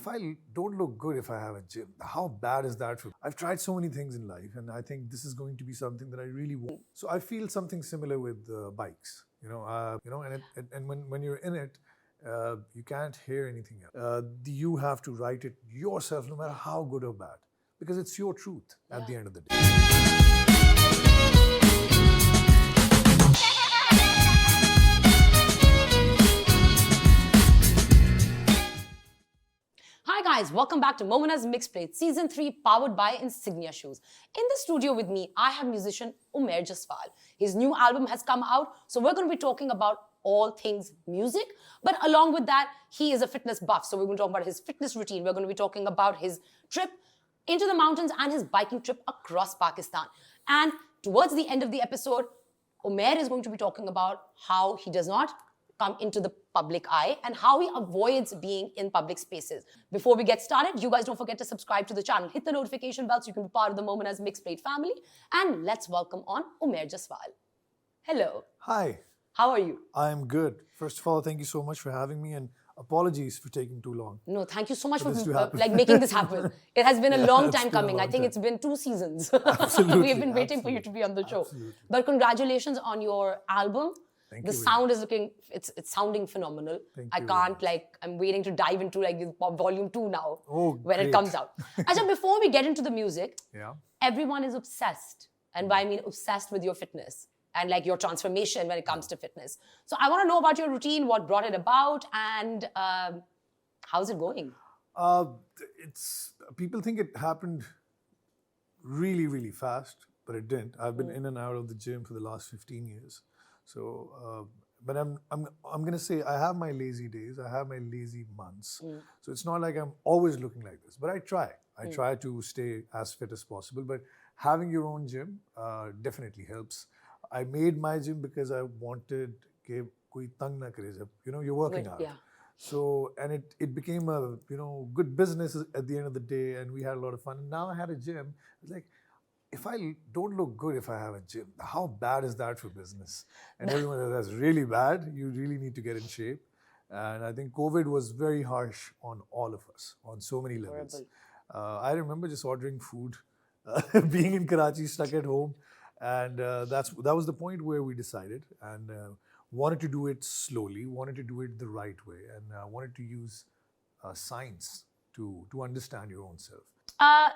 if I don't look good if I have a gym, how bad is that for me? I've tried so many things in life, and I think this is going to be something that I really want. So I feel something similar with bikes, and when you're in it, you can't hear anything else. You have to write it yourself, no matter how good or bad, because it's your truth at the end of the day. Hi guys, welcome back to Momina's Mixed Plate, Season 3, powered by Insignia Shoes. In the studio with me, I have musician Umair Jaswal. His new album has come out, so we're going to be talking about all things music. But along with that, he is a fitness buff, so we're going to talk about his fitness routine. We're going to be talking about his trip into the mountains and his biking trip across Pakistan. And towards the end of the episode, Umair is going to be talking about how he does not come into the public eye and how he avoids being in public spaces. Before we get started, you guys don't forget to subscribe to the channel. Hit the notification bell so you can be part of the Momina's Mixed Plate family. And let's welcome on Umair Jaswal. Hello. Hi. How are you? I'm good. First of all, thank you so much for having me, and apologies for taking too long. No, thank you so much for this making this happen. It has been a long time coming. I think it's been 2 seasons. Absolutely. We have been waiting for you to be on the show. Absolutely. But congratulations on your album. Thank the you. sound is it's sounding phenomenal. Thank I you can't very I'm waiting to dive into volume 2 now Oh, when it great. comes out. Acha, before we get into the music, Yeah. everyone is obsessed. And by I mean obsessed with your fitness and like your transformation when it comes to fitness. So I want to know about your routine, what brought it about, and how's it going? People think it happened really, really fast, but it didn't. I've been in and out of the gym for the last 15 years. So, but I'm gonna say I have my lazy days, I have my lazy months. So it's not like I'm always looking like this, but I try. I try to stay as fit as possible. But having your own gym definitely helps. I made my gym because I wanted कि कोई तंग ना करे जब you're working out. Yeah. So, and it became a good business at the end of the day, and we had a lot of fun. And now I had a gym. It's like, if I don't look good if I have a gym, how bad is that for business? And everyone says that's really bad. You really need to get in shape. And I think COVID was very harsh on all of us on so many levels. I remember just ordering food, being in Karachi, stuck at home. And that was the point where we decided and wanted to do it slowly, wanted to do it the right way, and wanted to use science to understand your own self.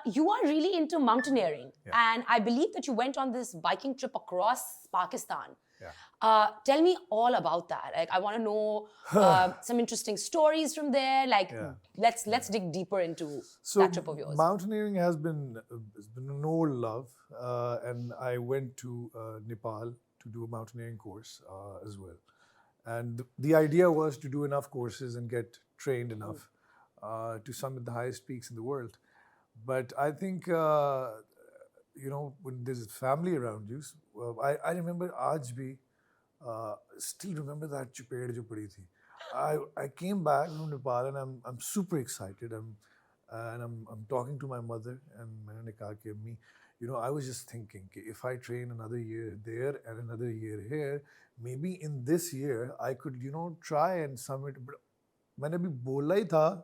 You are really into mountaineering, and I believe that you went on this biking trip across Pakistan. Yeah. Tell me all about that. Like, I want to know some interesting stories from there. Like, let's dig deeper into that trip of yours. Mountaineering has been an old love, and I went to Nepal to do a mountaineering course as well. And the idea was to do enough courses and get trained enough to summit the highest peaks in the world. But I think, when there's family around you, I remember aaj bhi, still remember that chuped jo padi thi. I came back from Nepal and I'm super excited. I'm talking to my mother and maine kaha ki ammi, I was just thinking if I train another year there and another year here, maybe in this year I could, try and summit. But मैंने भी बोला ही था,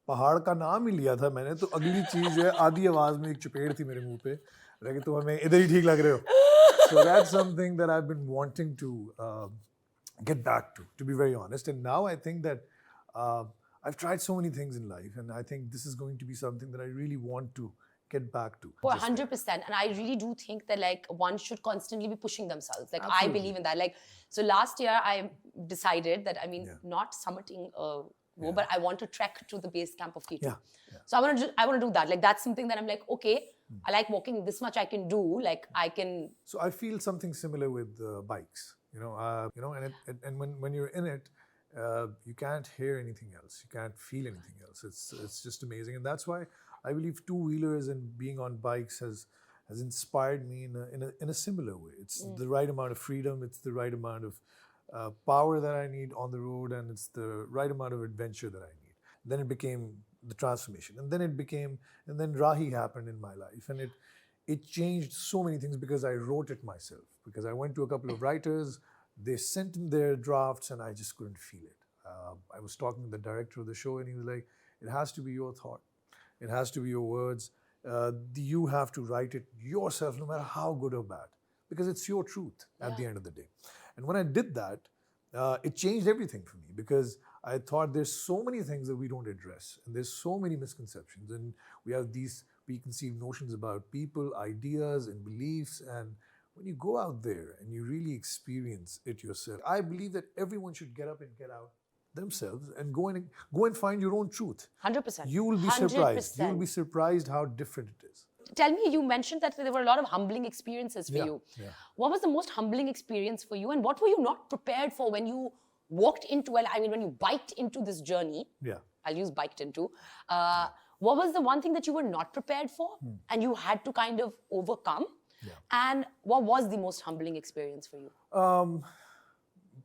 पहाड़ का नाम ही लिया था मैंने, तो अगली चीज़ है आधी आवाज़ में एक चपेड़ थी मेरे मुंह पे, लेकिन तुम हमें इधर ही ठीक लग रहे हो. So that's something that I've been wanting to get back to be very honest. And now I think that I've tried so many things in life, and I think this is going to be something that I really want to get back to. 100%. And I really do think that one should constantly be pushing themselves. Absolutely. I believe in that. So last year I decided that, not summiting but I want to trek to the base camp of K2. Yeah. So I want to do that. That's something that I'm like, okay, I like walking, this much I can do. I can. So I feel something similar with bikes, and when you're in it, you can't hear anything else. You can't feel anything else. It's just amazing. And that's why I believe two-wheelers and being on bikes has inspired me in a similar way. It's the right amount of freedom. It's the right amount of power that I need on the road, and it's the right amount of adventure that I need. Then it became the transformation, and then Rahi happened in my life, and it changed so many things because I wrote it myself. Because I went to a couple of writers, they sent in their drafts, and I just couldn't feel it. I was talking to the director of the show, and he was like, It has to be your thought. It has to be your words. You have to write it yourself, no matter how good or bad, because it's your truth at the end of the day. And when I did that, it changed everything for me, because I thought there's so many things that we don't address, and there's so many misconceptions, and we have these preconceived notions about people, ideas, and beliefs. And when you go out there and you really experience it yourself, I believe that everyone should get up and get out themselves and go and find your own truth. 100%. You will be surprised. You will be surprised how different it is. Tell me, you mentioned that there were a lot of humbling experiences for you. Yeah. What was the most humbling experience for you, and what were you not prepared for when you walked into, when you biked into this journey? Yeah. I'll use biked into. What was the one thing that you were not prepared for and you had to kind of overcome? Yeah. And what was the most humbling experience for you?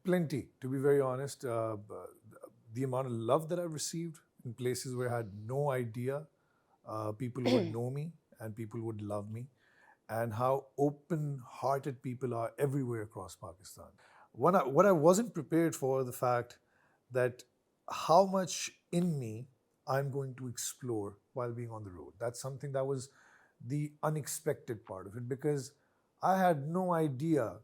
Plenty, to be very honest. The amount of love that I've received in places where I had no idea people would know me and people would love me, and how open-hearted people are everywhere across Pakistan. What I wasn't prepared for, the fact that how much in me I'm going to explore while being on the road. That's something that was the unexpected part of it, because I had no idea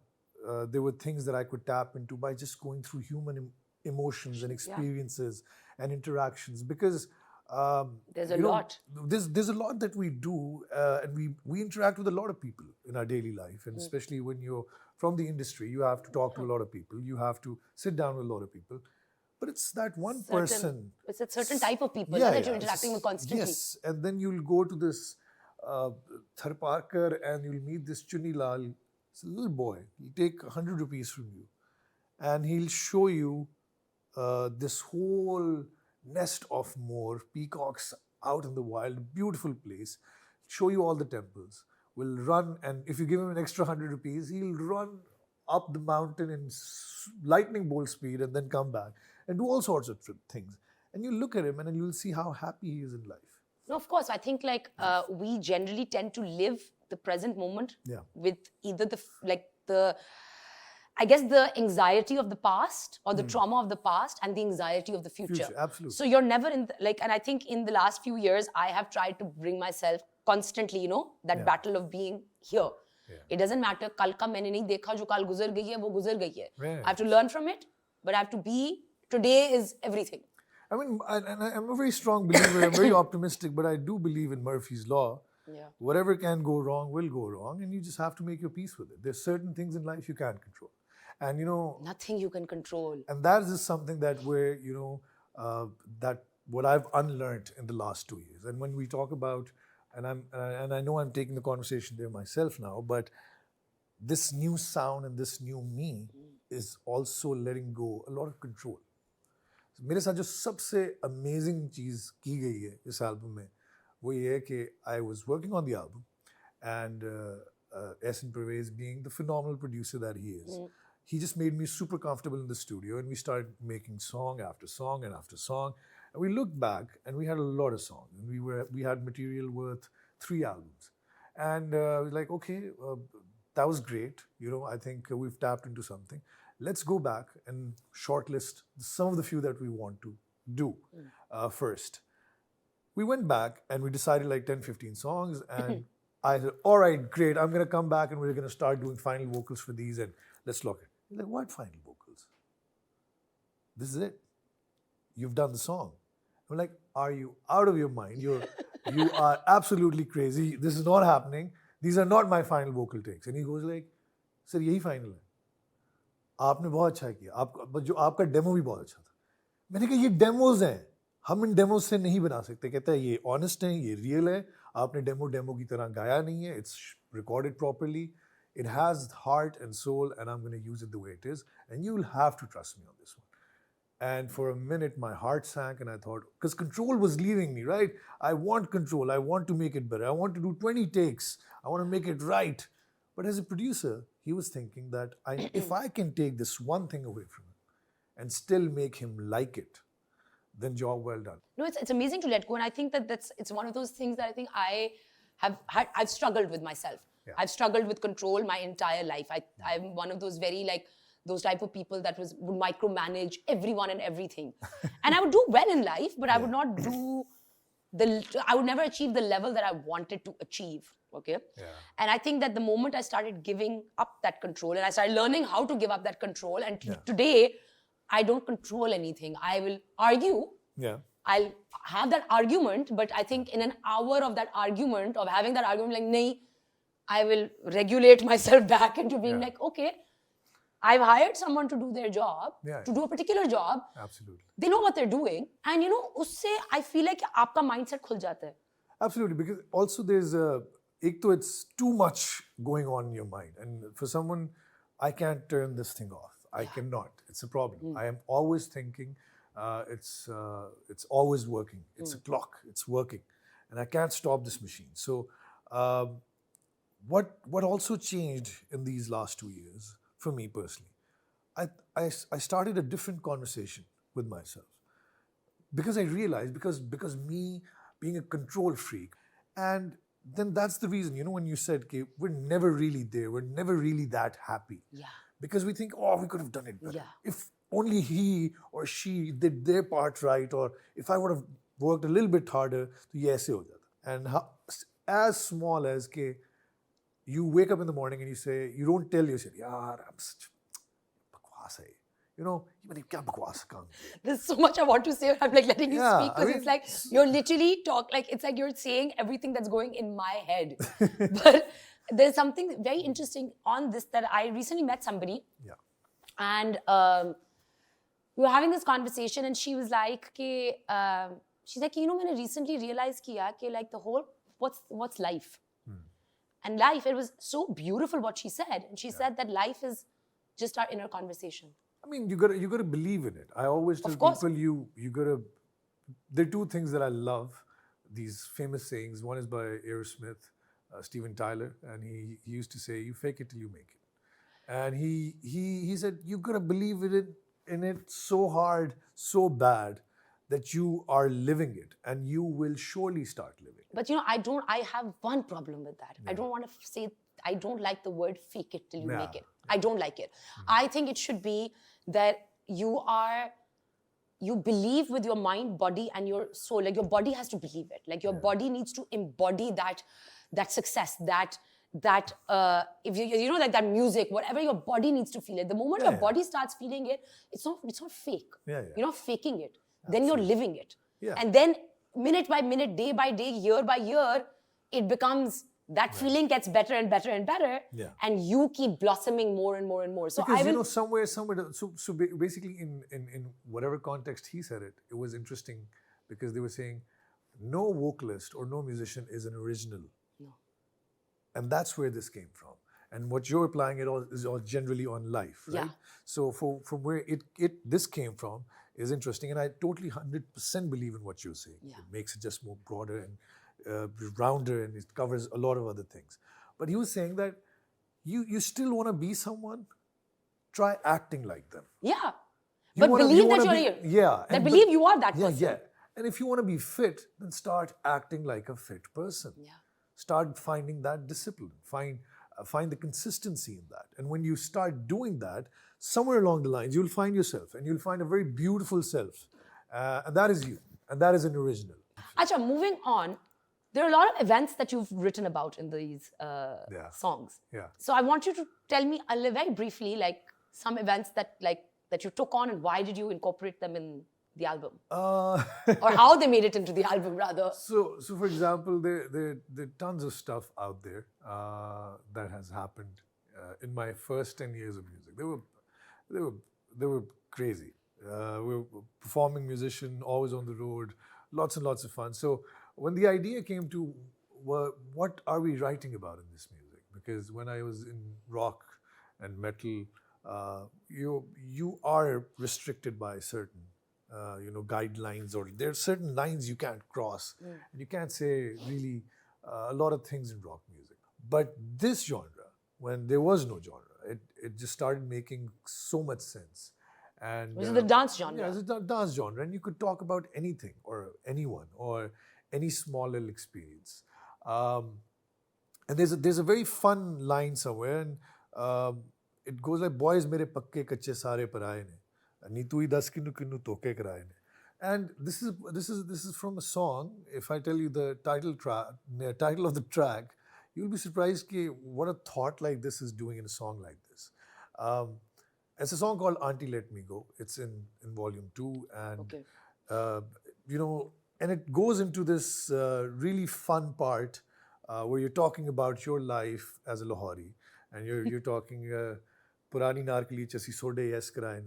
there were things that I could tap into by just going through human emotions and experiences and interactions. Because there's a lot. There's a lot that we do, and we interact with a lot of people in our daily life, and especially when you're from the industry, you have to talk to a lot of people. You have to sit down with a lot of people. But it's that one person. It's a certain type of people that you're interacting with constantly. Yes, and then you'll go to this Tharparkar and you'll meet this Chunni Lal. It's a little boy. He'll take 100 rupees from you, and he'll show you this whole nest of more peacocks out in the wild, beautiful place. Show you all the temples. Will run, and if you give him an extra 100 rupees, he'll run up the mountain in lightning bolt speed and then come back and do all sorts of things. And you look at him and you'll see how happy he is in life. No, of course. I think we generally tend to live the present moment with either the anxiety of the past, or the trauma of the past, and the anxiety of the future. Absolutely. So you're never in and I think in the last few years, I have tried to bring myself constantly, that battle of being here. Yeah. It doesn't matter, kal ka maine nahi dekha, jo kal guzar gayi hai, wo guzar gayi hai. Yeah. I have to learn from it, but I have to be, today is everything. I mean, I'm a very strong believer, I'm very optimistic, but I do believe in Murphy's Law. Yeah. Whatever can go wrong will go wrong, and you just have to make your peace with it. There's certain things in life you can't control. And nothing you can control. And that is something that that what I've unlearned in the last 2 years. And when we talk about, and I know I'm taking the conversation there myself now, but this new sound and this new me is also letting go a lot of control. मेरे साथ जो सबसे amazing चीज़ की गई है इस album में, वो ये है कि I was working on the album, and Ehsan Pervez, being the phenomenal producer that he is, he just made me super comfortable in the studio, and we started making song after song and after song. And we looked back, and we had a lot of songs, and we had material worth 3 albums. And we were like, okay, that was great. I think we've tapped into something. Let's go back and shortlist some of the few that we want to do first. We went back and we decided like 10, 15 songs, and I said, all right, great, I'm going to come back and we're going to start doing final vocals for these, and let's lock it. He's like, what final vocals? This is it. You've done the song. I'm like, are you out of your mind? You are absolutely crazy. This is not happening. These are not my final vocal takes. And he goes like, sir, यही final है. आपने बहुत अच्छा किया. जो आपका demo भी बहुत अच्छा था. मैंने कहा ये डेमोज हैं. हम इन डेमोज से नहीं बना सकते. कहता है ये ऑनेस्ट है, ये रियल है. आपने डेमो की तरह गाया नहीं है. It's recorded properly. It has heart and soul, and I'm going to use it the way it is. And you'll have to trust me on this one. And for a minute, my heart sank, and I thought, because control was leaving me, right? I want control. I want to make it better. I want to do 20 takes. I want to make it right. But as a producer, he was thinking that if I can take this one thing away from him and still make him like it, then job well done. No, it's amazing to let go. And I think it's one of those things that I think I've struggled with myself. Yeah. I've struggled with control my entire life. I'm one of those very those type of people that would micromanage everyone and everything. And I would do well in life, but I would not do I would never achieve the level that I wanted to achieve. Okay. Yeah. And I think that the moment I started giving up that control and I started learning how to give up that control, and today I don't control anything. I will argue. Yeah. I'll have that argument, but I think in an hour of that argument, of having that argument, like, nahi, I will regulate myself back into being like, okay, I've hired someone to do their job, to do a particular job. Absolutely. They know what they're doing. And you know, usse I feel like aapka mindset khul jata hai. Absolutely, because also there's it's too much going on in your mind. And for someone, I can't turn this thing off. I cannot. It's a problem. I am always thinking, it's always working. It's a clock. It's working. And I can't stop this machine. So what also changed in these last 2 years, for me personally, I started a different conversation with myself. Because I realized, because me being a control freak, and then that's the reason, you know, when you said, okay, we're never really there, we're never really that happy. Yeah. Because we think, oh, we could have done it better. Yeah. If only he or she did their part right, or if I would have worked a little bit harder, to ye aise ho jata. And as small as ke, you wake up in the morning and you say, you don't tell yourself, yaar, I'm such bakwas hai. You know, there's so much I want to say. I'm like letting you speak, because it's like you're literally it's like you're saying everything that's going in my head. But there's something very interesting on this, that I recently met somebody. Yeah. And we were having this conversation, and she was like, she's like, you know, I recently realized like the whole, what's life? And life, it was so beautiful what she said. And she said that life is just our inner conversation. I mean, you gotta believe in it. I always tell people, you gotta. There are two things that I love. These famous sayings. One is by Aerosmith, Steven Tyler, and he used to say, "You fake it till you make it." And he said, you gotta believe in it so hard, so bad, that you are living it, and you will surely start living. But you know, I have one problem with that. I don't want to say. I don't like the word "fake it till you make it." I don't like it. I think it should be that you believe with your mind, body, and your soul. Like, your body has to believe it. Like, your body needs to embody that success, that if you know, like that music, whatever, your body needs to feel it. The moment your body starts feeling it, it's not fake. You're not faking it. Then you're living it. And then minute by minute, day by day, year by year, it becomes, that feeling gets better and better and better, and you keep blossoming more and more and more. So because, you know, somewhere, so basically in whatever context he said it, it was interesting, because they were saying no vocalist or no musician is an original. No. And that's where this came from. And what you're applying it all is all generally on life, right? Yeah. So from where this came from is interesting, and I totally 100% believe in what you're saying. Yeah. It makes it just more broader and rounder, and it covers a lot of other things. But he was saying that you still want to be someone, try acting like them. Yeah. But believe that you're here. Yeah. That believe you are that person. Yeah. And if you want to be fit, then start acting like a fit person. Yeah. Start finding that discipline. Find the consistency in that. And when you start doing that, somewhere along the lines, you'll find yourself, and you'll find a very beautiful self. And that is you. And that is an original. Acha, moving on. There are a lot of events that you've written about in these songs. Yeah. So I want you to tell me very briefly, like, some events that you took on, and why did you incorporate them in the album? Or how they made it into the album, rather. So for example, there are tons of stuff out there that has happened in my first 10 years of music. They were crazy. We were performing musician, always on the road, lots and lots of fun. So when the idea came to, what are we writing about in this music? Because when I was in rock and metal, you are restricted by certain guidelines, or there are certain lines you can't cross, and you can't say really a lot of things in rock music. But this genre, when there was no genre, it just started making so much sense. And this is the dance genre. Yeah, it's a dance genre, and you could talk about anything or anyone or any small little experience. And there's a very fun line somewhere, and it goes like, boys mere pakke kache sare paraye ne, ni tu hi das kinu kinu toke karaye ne. And this is from a song. If I tell you the title of the track, you'll be surprised ki what a thought like this is doing in a song like this. It's a song called Auntie Let Me Go. It's in volume 2, and you know, and it goes into this really fun part where you're talking about your life as a Lahori, and you're talking purani narkali chasi sode yes karaye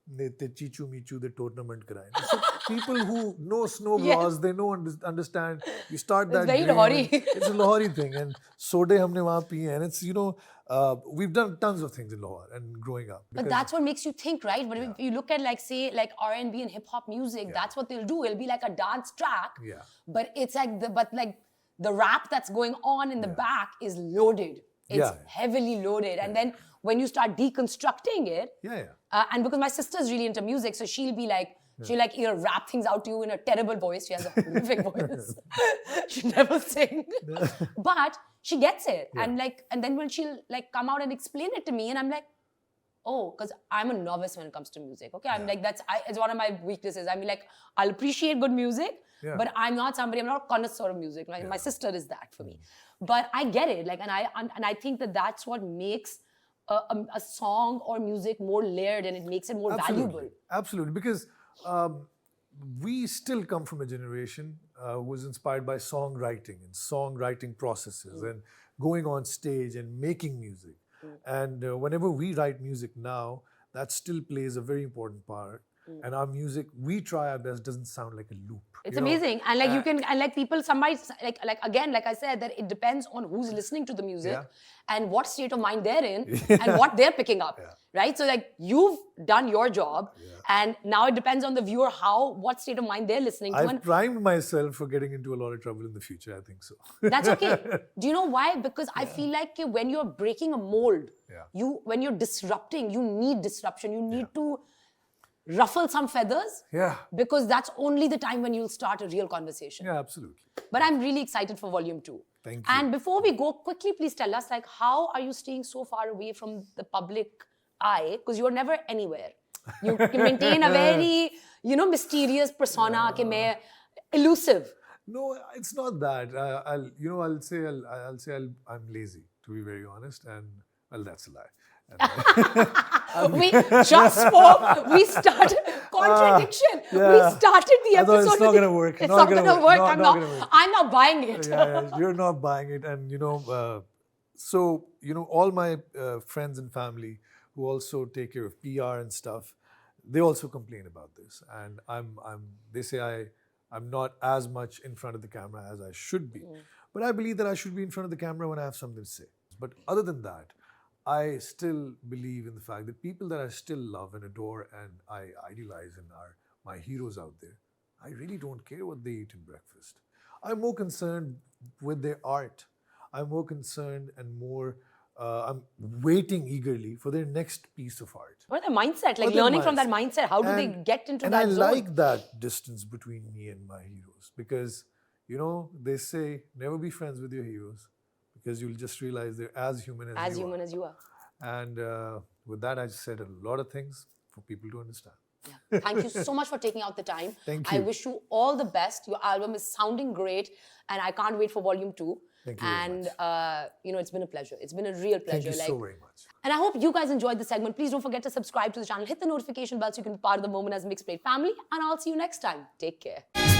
ne te chichu michu the tournament karaye. So people who know snow bras, they know understand. You start that. It's very Lahori. It's a Lahori thing, and sode humne wahan piye, and it's, you know, we've done tons of things in Lahore and growing up. But that's what makes you think, right? But if you look at like, say, like R&B and hip hop music, that's what they'll do. It'll be like a dance track, but it's like the rap that's going on in the back is loaded. It's heavily loaded, and then when you start deconstructing it, and because my sister's really into music, so she'll be like, she'll like either rap things out to you in a terrible voice. She has a horrific voice. She never sing, but she gets it, and then when she'll like come out and explain it to me, and I'm like, oh, because I'm a novice when it comes to music. Okay, I'm like, it's one of my weaknesses. I mean, like, I'll appreciate good music, but I'm not a connoisseur of music. Like my sister is that for me, but I get it. Like, and I think that's what makes a song or music more layered, and it makes it more valuable. Absolutely, because we still come from a generation who was inspired by songwriting and songwriting processes and going on stage and making music. And whenever we write music now, that still plays a very important part. And our music, we try our best, doesn't sound like a loop. It's amazing. And like you can, and like people, somebody, like again, like I said, that it depends on who's listening to the music and what state of mind they're in and what they're picking up, right? So like you've done your job and now it depends on the viewer what state of mind they're listening to. I've primed myself for getting into a lot of trouble in the future, I think so. That's okay. Do you know why? Because I feel like when you're breaking a mold, when you're disrupting, you need disruption. You need to ruffle some feathers, because that's only the time when you'll start a real conversation. Yeah, absolutely. But I'm really excited for volume 2. Thank you. And before we go, quickly please tell us, like, how are you staying so far away from the public eye? Because you're never anywhere. You maintain a very, mysterious persona, elusive. No, it's not that. I'll say I'm lazy, to be very honest, and well, that's a lie. We just spoke. We started contradiction. We started the episode. It's not going to work. It's not going to work. I'm not buying it. You're not buying it, and so all my friends and family who also take care of PR and stuff, they also complain about this, and they say I'm not as much in front of the camera as I should be, but I believe that I should be in front of the camera when I have something to say. But other than that, I still believe in the fact that people that I still love and adore and I idealize and are my heroes out there, I really don't care what they eat in breakfast. I'm more concerned with their art. I'm more concerned and more, I'm waiting eagerly for their next piece of art. What are the mindset? Like learning from that mindset, how do they get into that zone? And I like that distance between me and my heroes because, they say never be friends with your heroes, because you'll just realize they're as human as you are. As you are. And with that, I just said a lot of things for people to understand. Yeah. Thank you so much for taking out the time. Thank you. I wish you all the best. Your album is sounding great, and I can't wait for volume 2. Thank you and, it's been a pleasure. It's been a real pleasure. Thank you so very much. And I hope you guys enjoyed the segment. Please don't forget to subscribe to the channel. Hit the notification bell so you can be part of the Momina's Mixed Plate family. And I'll see you next time. Take care.